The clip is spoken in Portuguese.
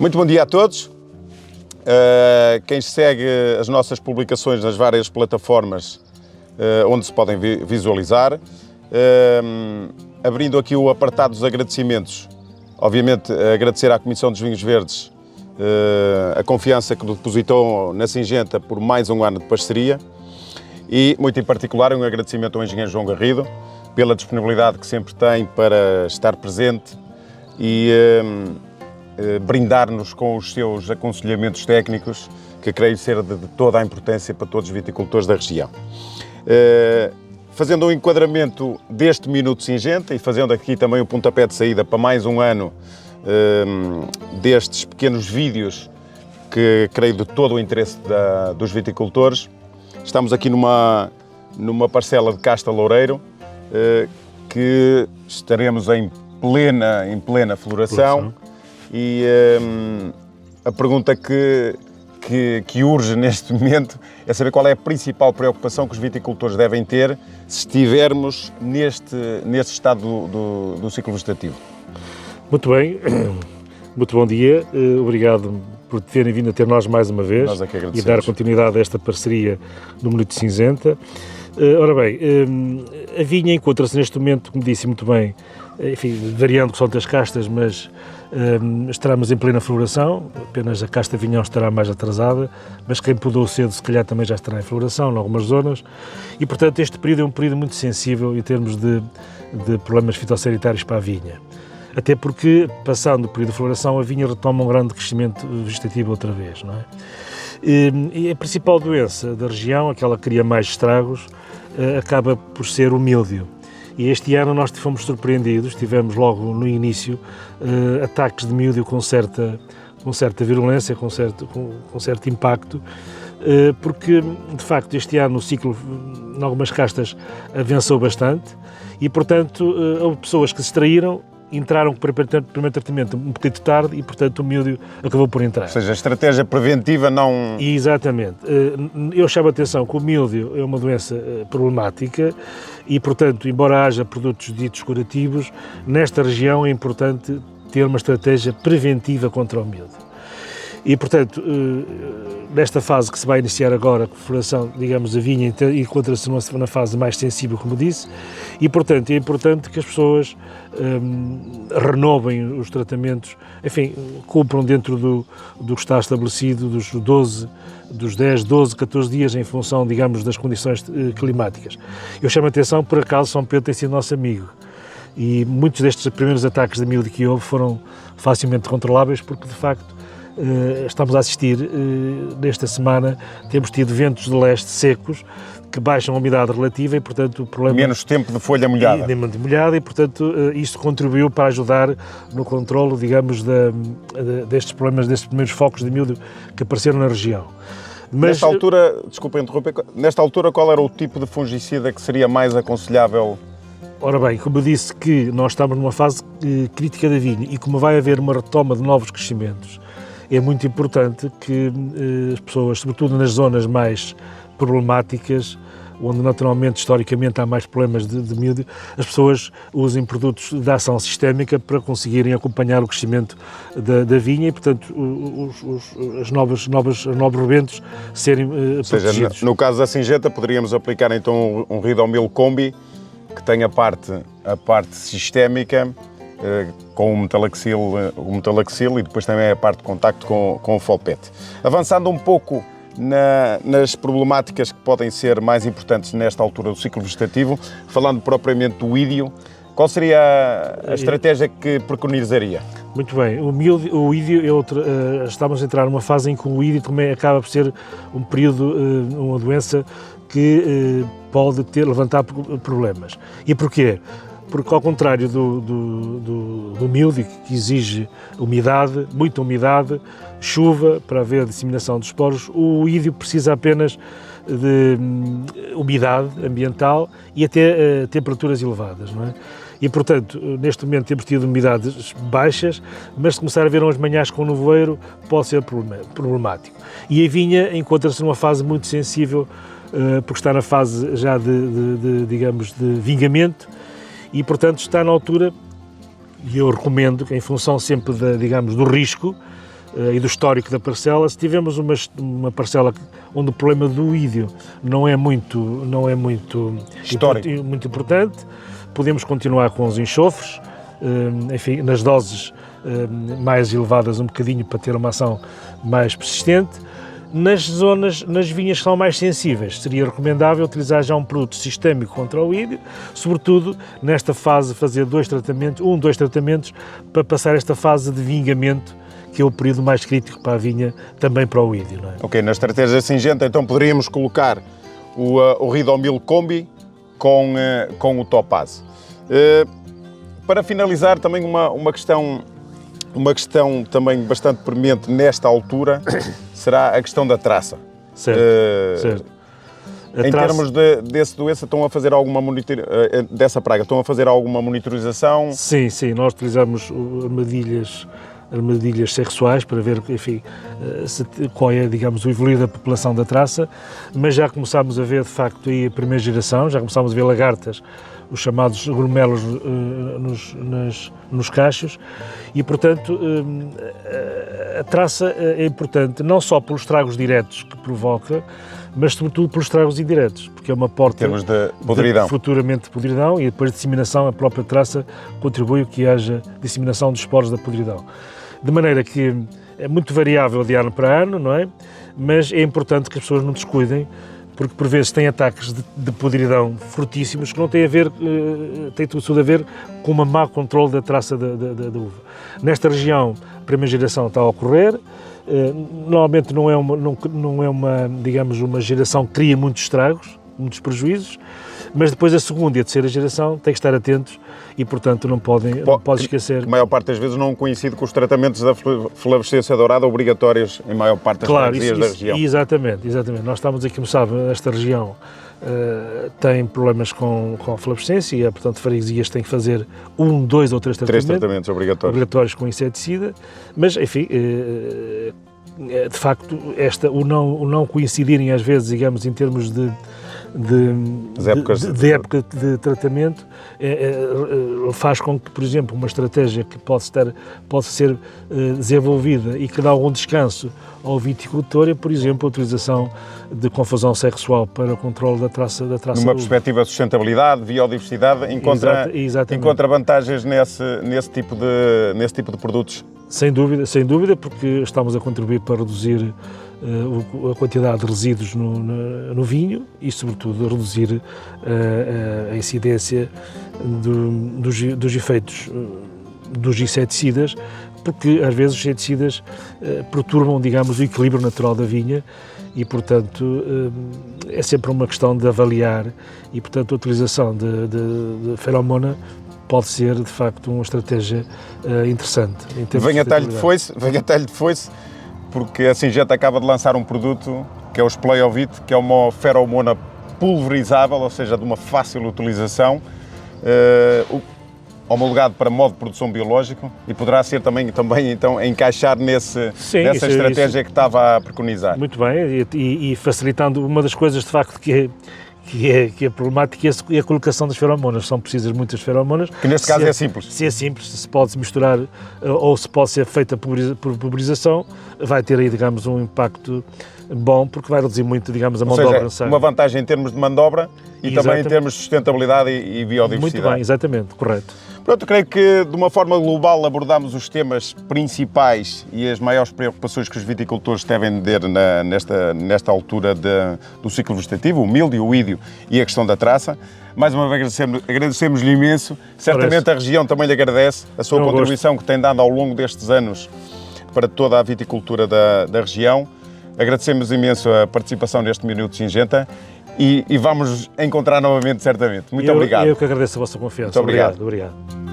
Muito bom dia a todos. Quem segue as nossas publicações nas várias plataformas onde se podem visualizar, abrindo aqui o apartado dos agradecimentos, obviamente agradecer à Comissão dos Vinhos Verdes a confiança que depositou na Singenta por mais um ano de parceria e, muito em particular, um agradecimento ao engenheiro João Garrido pela disponibilidade que sempre tem para estar presente e brindar-nos com os seus aconselhamentos técnicos, que creio ser de toda a importância para todos os viticultores da região. Fazendo um enquadramento deste Minuto Singenta e fazendo aqui também o pontapé de saída para mais um ano destes pequenos vídeos que creio de todo o interesse dos viticultores, estamos aqui numa parcela de Casta Loureiro, que estaremos em plena floração. E a pergunta que urge neste momento é saber qual é a principal preocupação que os viticultores devem ter se estivermos neste estado do ciclo vegetativo. Muito bem, muito bom dia, obrigado por terem vindo a ter nós mais uma vez e dar continuidade a esta parceria no Minuto Cinzenta. Ora bem, a vinha encontra-se neste momento, como disse muito bem, enfim, variando que são das castas, mas estaremos em plena floração, apenas a casta vinhão estará mais atrasada, mas quem podou cedo se calhar também já estará em floração em algumas zonas e, portanto, este período é um período muito sensível em termos de problemas fitossanitários para a vinha. Até porque, passando o período de floração, a vinha retoma um grande crescimento vegetativo outra vez, não é? E a principal doença da região, aquela que cria mais estragos, acaba por ser o míldio. E este ano nós fomos surpreendidos, tivemos logo no início ataques de míldio com certa virulência, com certo impacto, porque de facto este ano o ciclo, em algumas castas, avançou bastante e, portanto, houve pessoas que se extraíram, entraram com o primeiro tratamento um bocadinho tarde e, portanto, o míldio acabou por entrar. Ou seja, a estratégia preventiva não... Exatamente. Eu chamo a atenção que o míldio é uma doença problemática e, portanto, embora haja produtos ditos curativos, nesta região é importante ter uma estratégia preventiva contra o míldio. E, portanto, nesta fase que se vai iniciar agora, com a floração, digamos, a vinha encontra-se na fase mais sensível, como disse, e, portanto, é importante que as pessoas renovem os tratamentos, enfim, cumpram dentro do que está estabelecido dos 10, 12, 14 dias em função, digamos, das condições climáticas. Eu chamo a atenção, por acaso, São Pedro tem sido nosso amigo e muitos destes primeiros ataques de míldio que houve foram facilmente controláveis porque, de facto, estamos a assistir, nesta semana, temos tido ventos de leste secos que baixam a umidade relativa e, portanto, o problema... Menos tempo de folha molhada. E, portanto, isto contribuiu para ajudar no controlo, digamos, destes problemas, destes primeiros focos de míldio que apareceram na região. Mas, nesta altura, desculpa interromper, nesta altura qual era o tipo de fungicida que seria mais aconselhável? Ora bem, como eu disse que nós estamos numa fase crítica da vinha e como vai haver uma retoma de novos crescimentos, é muito importante que as pessoas, sobretudo nas zonas mais problemáticas, onde naturalmente, historicamente, há mais problemas de míldio, as pessoas usem produtos de ação sistémica para conseguirem acompanhar o crescimento da vinha e, portanto, os novos rebentos serem protegidos. Seja, no caso da Singenta, poderíamos aplicar então um Ridomil Combi, que tem a parte sistémica, com o metalaxil e depois também a parte de contacto com o Folpet. Avançando um pouco nas problemáticas que podem ser mais importantes nesta altura do ciclo vegetativo, falando propriamente do ídio, qual seria a estratégia que preconizaria? Muito bem, o ídio é outra, estamos a entrar numa fase em que o ídio também acaba por ser um período, uma doença que pode levantar problemas. E porquê? Porque, ao contrário do míldio, que exige umidade, muita umidade, chuva para haver disseminação dos esporos, o ídio precisa apenas de umidade ambiental e até temperaturas elevadas, não é? E, portanto, neste momento temos tido umidades baixas, mas se começar a haver umas manhãs com nevoeiro, pode ser problemático. E a vinha encontra-se numa fase muito sensível, porque está na fase já digamos, de vingamento, e, portanto, está na altura, e eu recomendo que, em função sempre, digamos, do risco, e do histórico da parcela, se tivermos uma parcela onde o problema do ídio não é muito importante, podemos continuar com os enxofres, enfim, nas doses mais elevadas um bocadinho para ter uma ação mais persistente. Nas vinhas que são mais sensíveis, seria recomendável utilizar já um produto sistémico contra o ídio, sobretudo nesta fase fazer dois tratamentos para passar esta fase de vingamento, que é o período mais crítico para a vinha, também para o ídio. Não é? Ok, na estratégia singenta então poderíamos colocar o Ridomil Combi com o Topaz. Para finalizar, também uma questão também bastante premente nesta altura será a questão da traça. Certo. Em termos dessa doença, estão a fazer alguma dessa praga, estão a fazer alguma monitorização? Sim, nós utilizamos armadilhas sexuais para ver, enfim, qual é, digamos, o evoluir da população da traça, mas já começámos a ver, de facto, aí a primeira geração, já começámos a ver lagartas, os chamados grumelos nos cachos, e, portanto, a traça é importante não só pelos estragos diretos que provoca, mas sobretudo pelos estragos indiretos, porque é uma porta em termos de podridão. Futuramente de podridão, e depois de disseminação, a própria traça contribui que haja disseminação dos esporos da podridão. De maneira que é muito variável de ano para ano, não é? Mas é importante que as pessoas não descuidem, porque por vezes têm ataques de podridão fortíssimos que não têm tem tudo a ver com um mau controle da traça da uva. Nesta região, a primeira geração está a ocorrer, normalmente não é uma, digamos, uma geração que cria muitos estragos, muitos prejuízos, mas depois a segunda e a terceira geração têm que estar atentos e, portanto, não pode esquecer. A maior parte das vezes não coincide com os tratamentos da flavescência dourada obrigatórios em maior parte das freguesias da região. Exatamente. Nós estamos aqui, como sabe, esta região tem problemas com a flavescência e, portanto, freguesias têm que fazer 1, 2 ou 3 tratamentos. 3 tratamentos obrigatórios com inseticida, mas, enfim, de facto, o não coincidirem às vezes, digamos, em termos de época de tratamento faz com que, por exemplo, uma estratégia que possa ser desenvolvida e que dá algum descanso ao viticultor é, por exemplo, a utilização de confusão sexual para o controle da traça. Numa perspectiva de sustentabilidade, biodiversidade, encontra vantagens nesse tipo de produtos? Sem dúvida, porque estamos a contribuir para reduzir a quantidade de resíduos no vinho e, sobretudo, a reduzir a incidência dos efeitos dos inseticidas, porque às vezes os inseticidas perturbam, digamos, o equilíbrio natural da vinha e, portanto, é sempre uma questão de avaliar e, portanto, a utilização de feromona pode ser, de facto, uma estratégia interessante. Venha talho de foice, porque a Singenta acaba de lançar um produto que é o Splayovit, que é uma feromona pulverizável, ou seja, de uma fácil utilização, homologado para modo de produção biológico e poderá ser também então, encaixar nessa estratégia que estava a preconizar. Muito bem, e facilitando uma das coisas, de facto, que é problemática é a colocação das feromonas. São precisas muitas feromonas. Que neste caso é simples. Se é simples, se pode misturar ou se pode ser feita por pulverização, vai ter aí, digamos, um impacto bom, porque vai reduzir muito, digamos, a mão de obra necessária. Uma vantagem em termos de mão de obra e também em termos de sustentabilidade e biodiversidade. Muito bem, exatamente, correto. Pronto, creio que de uma forma global abordámos os temas principais e as maiores preocupações que os viticultores devem ter nesta altura do ciclo vegetativo, o míldio, o ídio e a questão da traça. Mais uma vez agradecemos-lhe imenso. Certamente a região também lhe agradece a sua contribuição que tem dado ao longo destes anos para toda a viticultura da região. Agradecemos imenso a participação neste Minuto Singenta e vamos encontrar novamente, certamente. Muito obrigado. Eu que agradeço a vossa confiança. Muito obrigado. Obrigado.